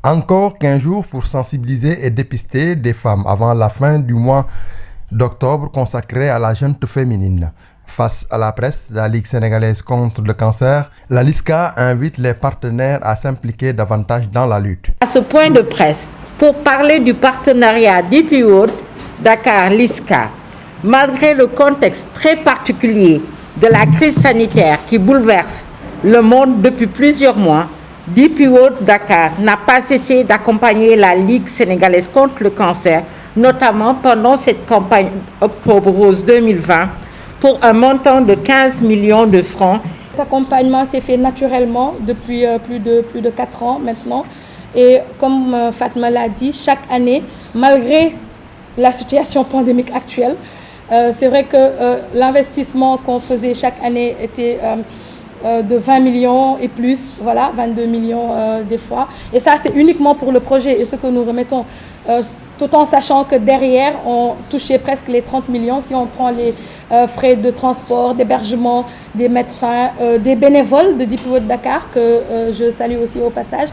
Encore 15 jours pour sensibiliser et dépister des femmes avant la fin du mois d'octobre consacré à la jeune féminine. Face à la presse, la Ligue sénégalaise contre le cancer, la LISCA invite les partenaires à s'impliquer davantage dans la lutte. À ce point de presse, pour parler du partenariat DP World Dakar-LISCA, malgré le contexte très particulier de la crise sanitaire qui bouleverse le monde depuis plusieurs mois, DP World Dakar n'a pas cessé d'accompagner la Ligue sénégalaise contre le cancer, notamment pendant cette campagne Octobre Rose 2020, pour un montant de 15 millions de francs. Cet accompagnement s'est fait naturellement depuis plus de 4 ans maintenant. Et comme Fatma l'a dit, chaque année, malgré la situation pandémique actuelle, c'est vrai que l'investissement qu'on faisait chaque année était de 20 millions et plus, voilà, 22 millions des fois. Et ça, c'est uniquement pour le projet et ce que nous remettons, tout en sachant que derrière, on touchait presque les 30 millions si on prend les frais de transport, d'hébergement, des médecins, des bénévoles de DP World Dakar, que je salue aussi au passage.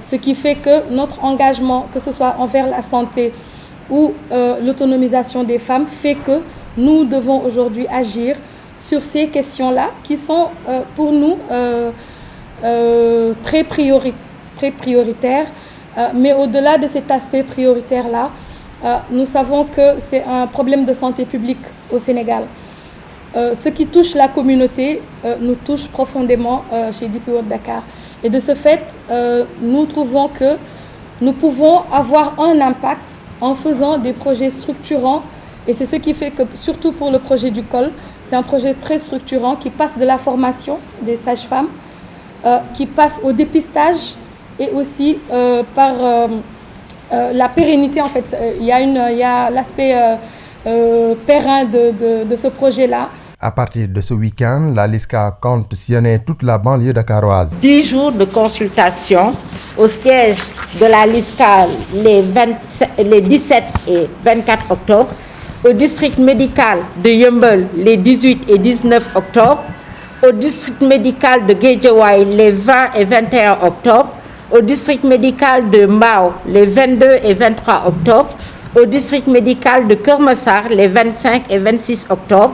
Ce qui fait que notre engagement, que ce soit envers la santé ou l'autonomisation des femmes, fait que nous devons aujourd'hui agir sur ces questions-là qui sont pour nous très prioritaires. Mais au-delà de cet aspect prioritaire-là, nous savons que c'est un problème de santé publique au Sénégal. Ce qui touche la communauté nous touche profondément chez DP World Dakar. Et de ce fait, nous trouvons que nous pouvons avoir un impact en faisant des projets structurants. Et c'est ce qui fait que, surtout pour le projet du col, c'est un projet très structurant qui passe de la formation des sages-femmes, qui passe au dépistage et aussi par la pérennité. En fait, il y a l'aspect périn de ce projet-là. À partir de ce week-end, la LISCA compte sillonner toute la banlieue dakaroise. 10 jours de consultation au siège de la LISCA les 17 et 24 octobre, au district médical de Yeumbeul les 18 et 19 octobre, au district médical de Guédiawaye les 20 et 21 octobre, au district médical de Mbao les 22 et 23 octobre, au district médical de Keur Massar les 25 et 26 octobre,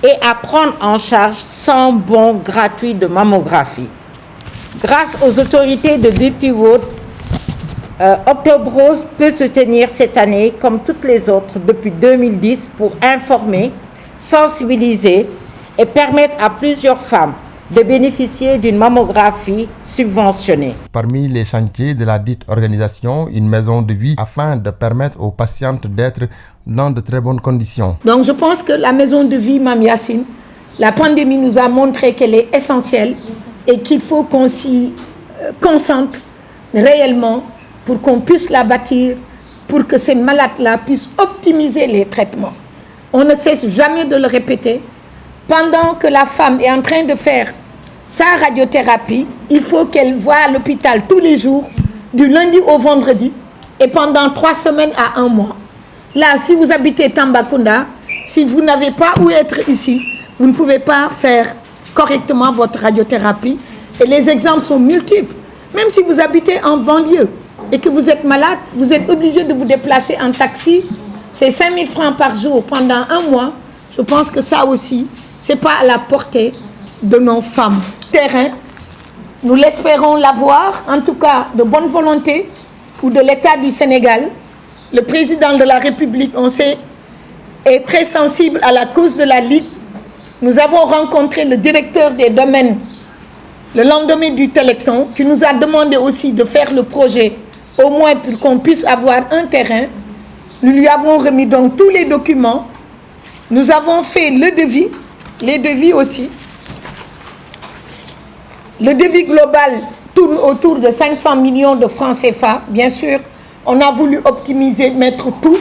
et à prendre en charge 100 bons gratuits de mammographie. Grâce aux autorités de DP World, Octobre Rose peut se tenir cette année comme toutes les autres depuis 2010 pour informer, sensibiliser et permettre à plusieurs femmes de bénéficier d'une mammographie subventionnée. Parmi les chantiers de la dite organisation, une maison de vie afin de permettre aux patientes d'être dans de très bonnes conditions. Donc je pense que la maison de vie Mame Yacine, la pandémie nous a montré qu'elle est essentielle et qu'il faut qu'on s'y concentre réellement pour qu'on puisse la bâtir, pour que ces malades-là puissent optimiser les traitements. On ne cesse jamais de le répéter. Pendant que la femme est en train de faire sa radiothérapie, il faut qu'elle voie à l'hôpital tous les jours, du lundi au vendredi, et pendant 3 semaines à 1 mois. Là, si vous habitez Tambacounda, si vous n'avez pas où être ici, vous ne pouvez pas faire correctement votre radiothérapie. Et les exemples sont multiples. Même si vous habitez en banlieue et que vous êtes malade, vous êtes obligé de vous déplacer en taxi. C'est 5 000 francs par jour pendant 1 mois. Je pense que ça aussi, ce n'est pas à la portée de nos femmes. Terrain, nous l'espérons l'avoir, en tout cas de bonne volonté, ou de l'État du Sénégal. Le président de la République, on sait, est très sensible à la cause de la Ligue. Nous avons rencontré le directeur des domaines le lendemain du Téléthon, qui nous a demandé aussi de faire le projet, au moins pour qu'on puisse avoir un terrain. Nous lui avons remis donc tous les documents. Nous avons fait le devis, les devis aussi. Le devis global tourne autour de 500 millions de francs CFA. Bien sûr, on a voulu optimiser, mettre tout,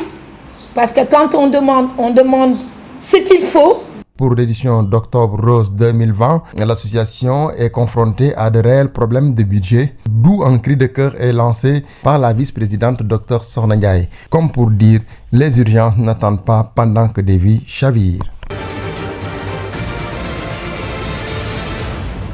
parce que quand on demande ce qu'il faut. Pour l'édition d'Octobre Rose 2020, l'association est confrontée à de réels problèmes de budget, d'où un cri de cœur est lancé par la vice-présidente Dr Sokhna Ndiaye, comme pour dire les urgences n'attendent pas pendant que des vies chavirent.